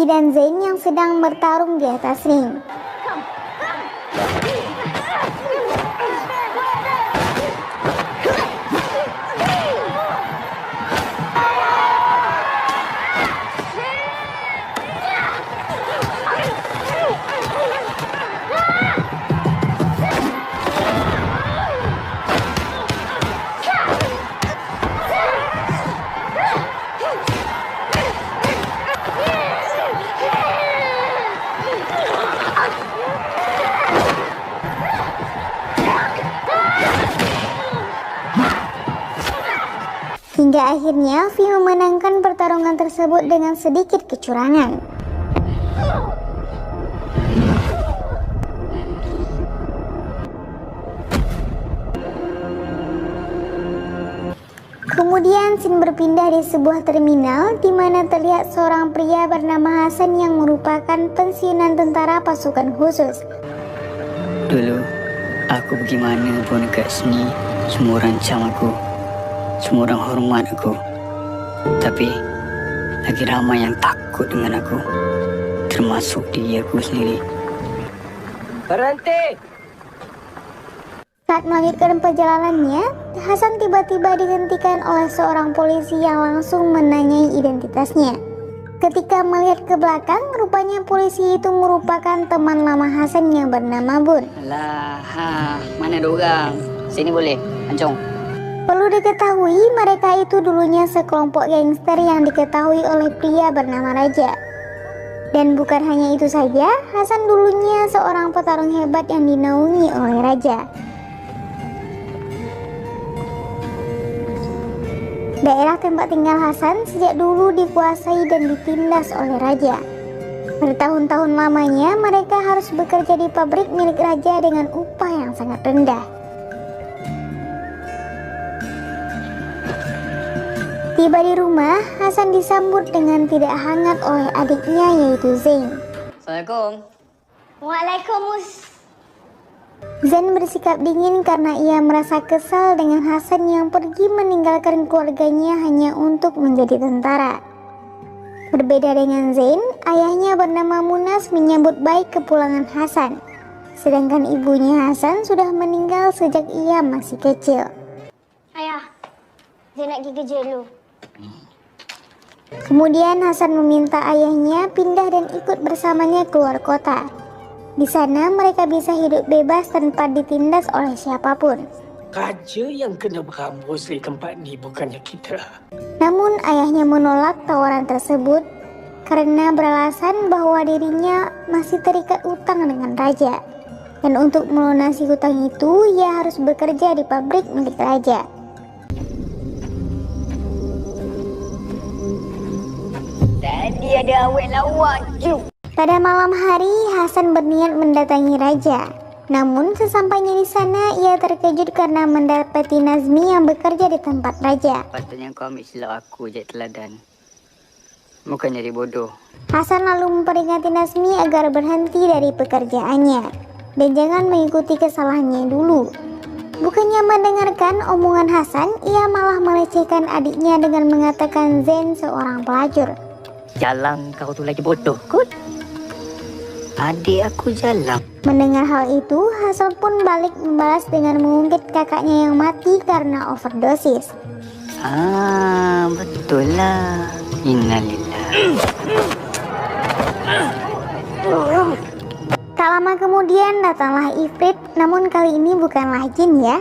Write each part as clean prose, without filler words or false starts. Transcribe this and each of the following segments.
Yi dan Zain yang sedang bertarung di atas ring. Hingga akhirnya Vi memenangkan pertarungan tersebut dengan sedikit kecurangan. Kemudian scene berpindah di sebuah terminal di mana terlihat seorang pria bernama Hasan yang merupakan pensiunan tentara pasukan khusus. Dulu, aku bagaimana pun dekat sini, semua orang cam aku. Semua orang hormat aku. Tapi lagi ramai yang takut dengan aku, termasuk diri aku sendiri. Berhenti! Saat melanjutkan perjalanannya, Hasan tiba-tiba dihentikan oleh seorang polisi yang langsung menanyai identitasnya. Ketika melihat ke belakang, rupanya polisi itu merupakan teman lama Hasan yang bernama Bun. Alah, mana ada orang? Sini boleh, Ancong. Perlu diketahui, mereka itu dulunya sekelompok gangster yang diketahui oleh pria bernama Raja. Dan bukan hanya itu saja, Hasan dulunya seorang petarung hebat yang dinaungi oleh Raja. Daerah tempat tinggal Hasan sejak dulu dikuasai dan ditindas oleh Raja. Bertahun-tahun lamanya mereka harus bekerja di pabrik milik Raja dengan upah yang sangat rendah. Tiba di rumah, Hasan disambut dengan tidak hangat oleh adiknya yaitu Zain. Assalamualaikum. Waalaikumsalam. Zain bersikap dingin karena ia merasa kesal dengan Hasan yang pergi meninggalkan keluarganya hanya untuk menjadi tentara. Berbeda dengan Zain, ayahnya bernama Munas menyambut baik kepulangan Hasan. Sedangkan ibunya Hasan sudah meninggal sejak ia masih kecil. Ayah, Zain nak pergi kerja dulu. Kemudian Hasan meminta ayahnya pindah dan ikut bersamanya keluar kota. Di sana mereka bisa hidup bebas tanpa ditindas oleh siapapun. Raja yang kena berambus di tempat ni bukannya kita. Namun ayahnya menolak tawaran tersebut karena beralasan bahwa dirinya masih terikat utang dengan Raja. Dan untuk melunasi hutang itu, ia harus bekerja di pabrik milik Raja. Tadi ada awet lawak je. Pada malam hari, Hasan berniat mendatangi Raja. Namun sesampainya di sana, ia terkejut karena mendapati Nazmi yang bekerja di tempat Raja. Patutnya kau ambil silap aku jadi teladan, bukan jadi bodoh. Hasan lalu memperingati Nazmi agar berhenti dari pekerjaannya dan jangan mengikuti kesalahannya dulu. Bukannya mendengarkan omongan Hasan, ia malah melecehkan adiknya dengan mengatakan Zain seorang pelacur. Jalan kau tu lagi bodoh kot. Adik aku jalan. Mendengar hal itu, Hasan pun balik membalas dengan mengungkit kakaknya yang mati karena overdosis. Betul lah. Innalillah. Tak lama kemudian datanglah Ifrit, namun kali ini bukanlah jin ya.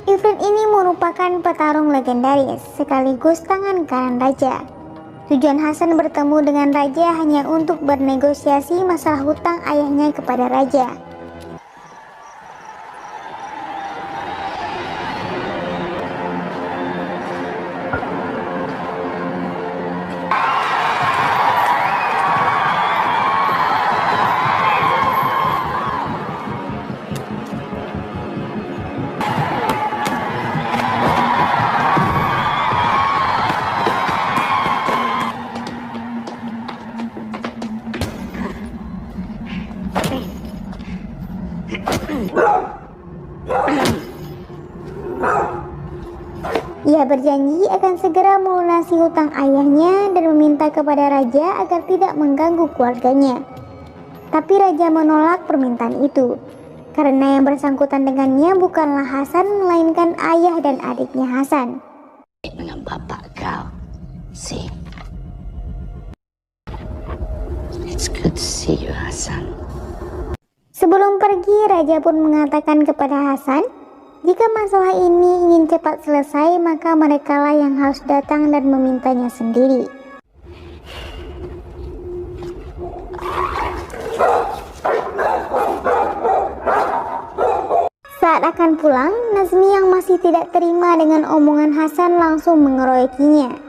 Ifrit ini merupakan petarung legendaris, sekaligus tangan kanan Raja. Tujuan Hasan bertemu dengan Raja hanya untuk bernegosiasi masalah hutang ayahnya kepada Raja. Ia berjanji akan segera melunasi hutang ayahnya dan meminta kepada raja agar tidak mengganggu keluarganya. Tapi raja menolak permintaan itu, karena yang bersangkutan dengannya bukanlah Hasan, melainkan ayah dan adiknya Hasan. Dengan bapak kau, see. It's good to see you, Hasan. Sebelum pergi, raja pun mengatakan kepada Hasan, jika masalah ini ingin cepat selesai, maka merekalah yang harus datang dan memintanya sendiri. Saat akan pulang, Nazmi yang masih tidak terima dengan omongan Hasan langsung mengeroyokinya.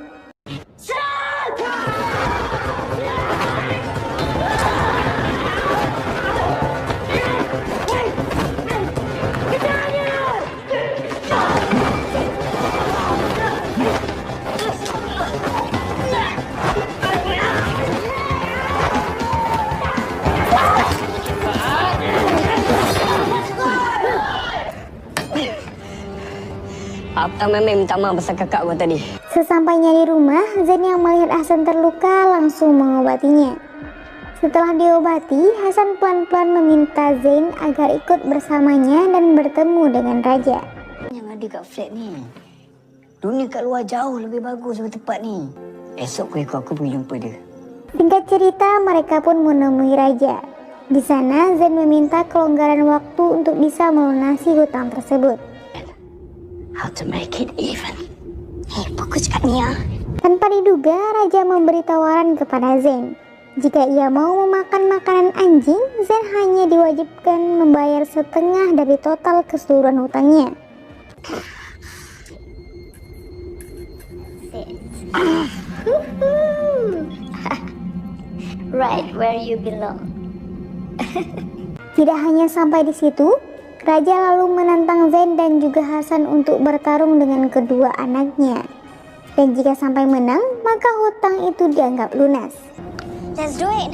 Abang memang minta maaf pasal kakak gua tadi. Sesampainya di rumah, Zain yang melihat Hasan terluka langsung mengobatinya. Setelah diobati, Hasan pelan-pelan meminta Zain agar ikut bersamanya dan bertemu dengan raja. Yang ada kat flat ni, dunia kat luar jauh lebih bagus lebih tepat ni. Esok aku pergi jumpa dia. Singkat cerita, mereka pun menemui raja. Di sana, Zain meminta kelonggaran waktu untuk bisa melunasi hutang tersebut. How to make it even. Bagus kat ni ya. Tanpa diduga, raja memberi tawaran kepada Zain. Jika ia mau memakan makanan anjing, Zain hanya diwajibkan membayar setengah dari total keseluruhan hutangnya. Right where you belong. Tidak hanya sampai di situ, raja lalu menantang Zain dan juga Hasan untuk bertarung dengan kedua anaknya. Dan jika sampai menang, maka hutang itu dianggap lunas. Let's do it.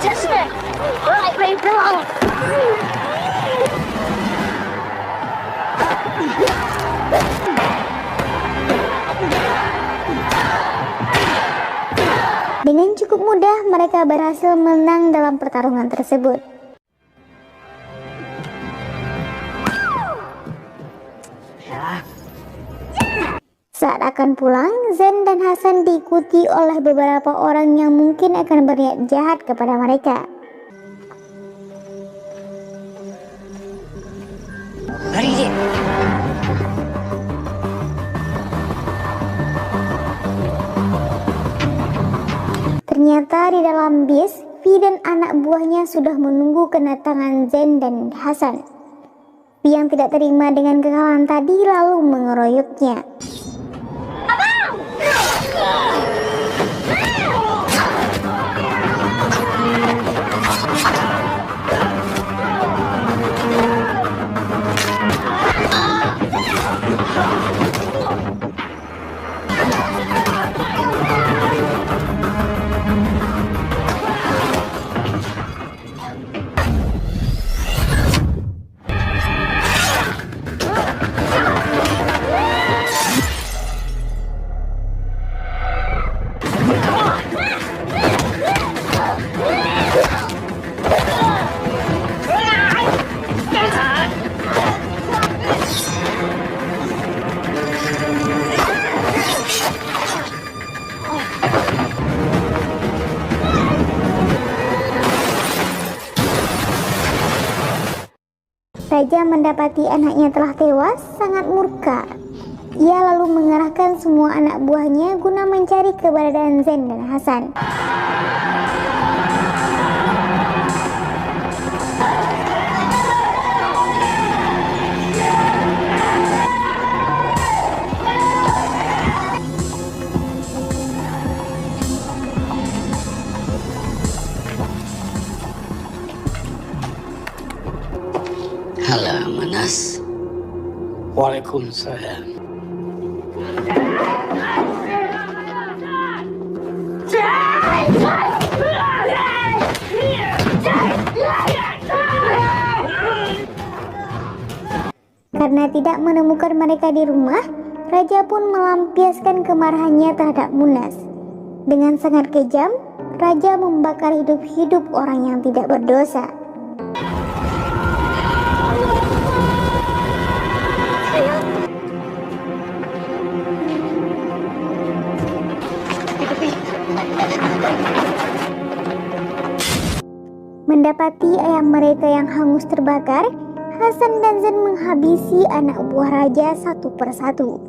Just right where you belong. Dengan cukup mudah, mereka berhasil menang dalam pertarungan tersebut. Saat akan pulang, Zain dan Hasan diikuti oleh beberapa orang yang mungkin akan berniat jahat kepada mereka. Lari je. Ternyata di dalam bis, Vi dan anak buahnya sudah menunggu kedatangan Zain dan Hasan. Vi yang tidak terima dengan kekalahan tadi lalu mengeroyoknya. Raja mendapati anaknya telah tewas, sangat murka. Ia lalu mengerahkan semua anak buahnya guna mencari keberadaan Zen dan Hasan. Halo, Manas. Waalaikumsalam. Karena tidak menemukan mereka di rumah, Raja pun melampiaskan kemarahannya terhadap Munas. Dengan sangat kejam, Raja membakar hidup-hidup orang yang tidak berdosa. Mendapati ayam mereka yang hangus terbakar, Hasan dan Zen menghabisi anak buah raja satu persatu.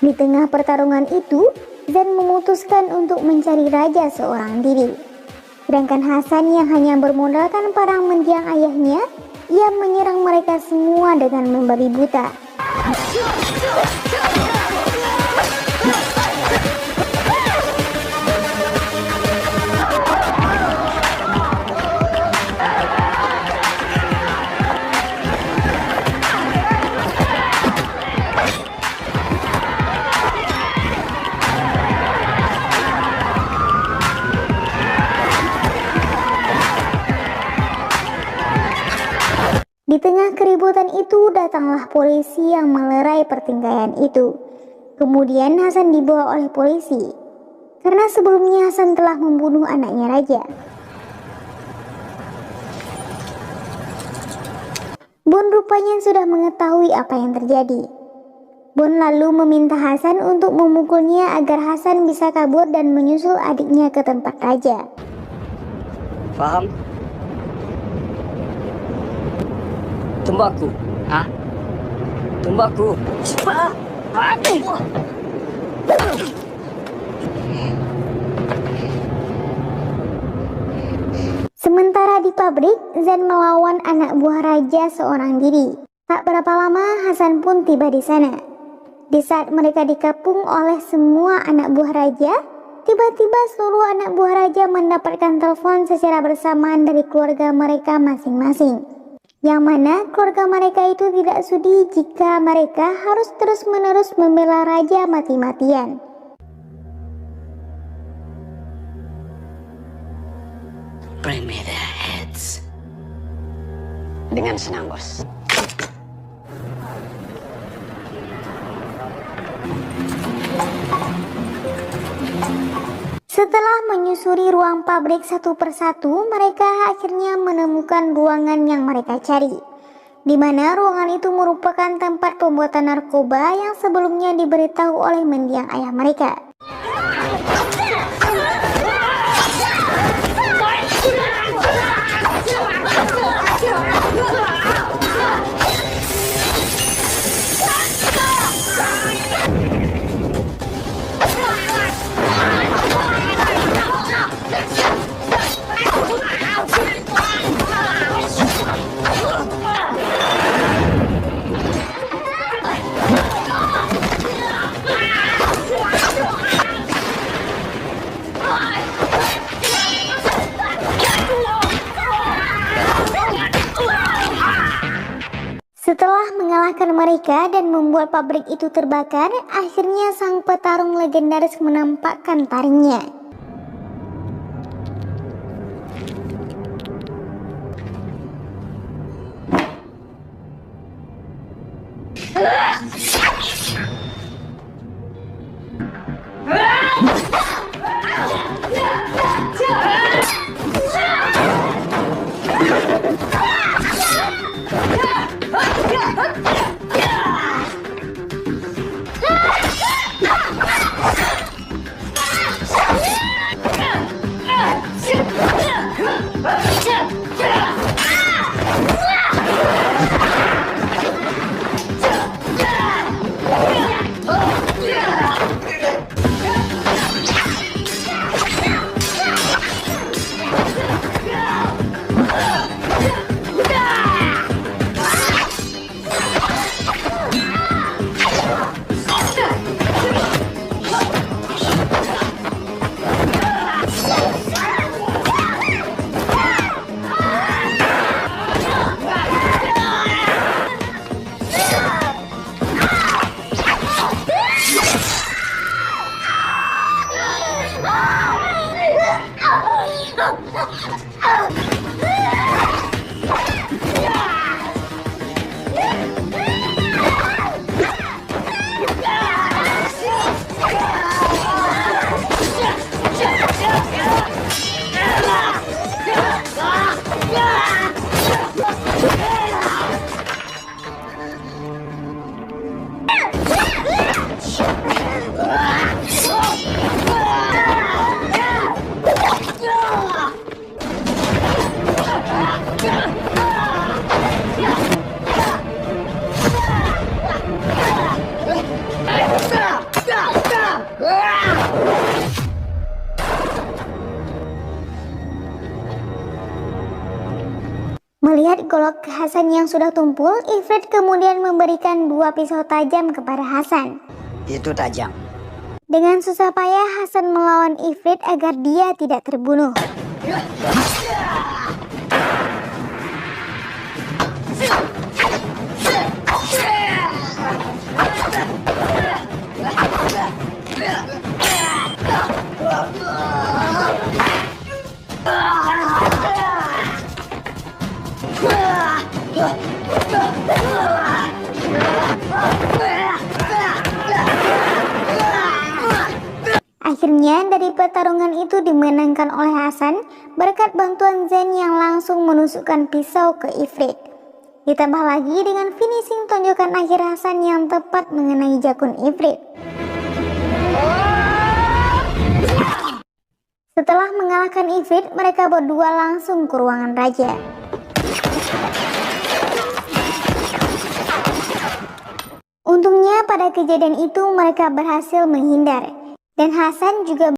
Di tengah pertarungan itu, Zen memutuskan untuk mencari raja seorang diri. Sedangkan Hasan yang hanya bermodalkan parang mendiang ayahnya, ia menyerang mereka semua dengan membabi buta. Di tengah keributan itu datanglah polisi yang melerai pertingkaian itu. Kemudian Hasan dibawa oleh polisi, karena sebelumnya Hasan telah membunuh anaknya raja. Bon rupanya sudah mengetahui apa yang terjadi. Bon lalu meminta Hasan untuk memukulnya agar Hasan bisa kabur dan menyusul adiknya ke tempat raja. Faham? Tunggu aku. Hah? Tunggu aku. Cepat. Sementara di pabrik, Zen melawan anak buah raja seorang diri. Tak berapa lama Hasan pun tiba di sana. Di saat mereka dikepung oleh semua anak buah raja, tiba-tiba seluruh anak buah raja mendapatkan telepon secara bersamaan dari keluarga mereka masing-masing. Yang mana keluarga mereka itu tidak sudi jika mereka harus terus-menerus membela raja mati-matian. Bring me their heads. Dengan senang, bos. Setelah menyusuri ruang pabrik satu persatu, mereka akhirnya menemukan ruangan yang mereka cari. Di mana ruangan itu merupakan tempat pembuatan narkoba yang sebelumnya diberitahu oleh mendiang ayah mereka. Setelah mengalahkan mereka dan membuat pabrik itu terbakar, akhirnya sang petarung legendaris menampakkan taringnya. Melihat golok Hasan yang sudah tumpul, Ifrit kemudian memberikan 2 pisau tajam kepada Hasan. Itu tajam. Dengan susah payah Hasan melawan Ifrit agar dia tidak terbunuh. Akhirnya dari pertarungan itu dimenangkan oleh Hasan berkat bantuan Zen yang langsung menusukkan pisau ke Ifrit. Ditambah lagi dengan finishing tonjokan akhir Hasan yang tepat mengenai jakun Ifrit. Setelah mengalahkan Ifrit, mereka berdua langsung ke ruangan raja. Untungnya pada kejadian itu mereka berhasil menghindar, dan Hasan juga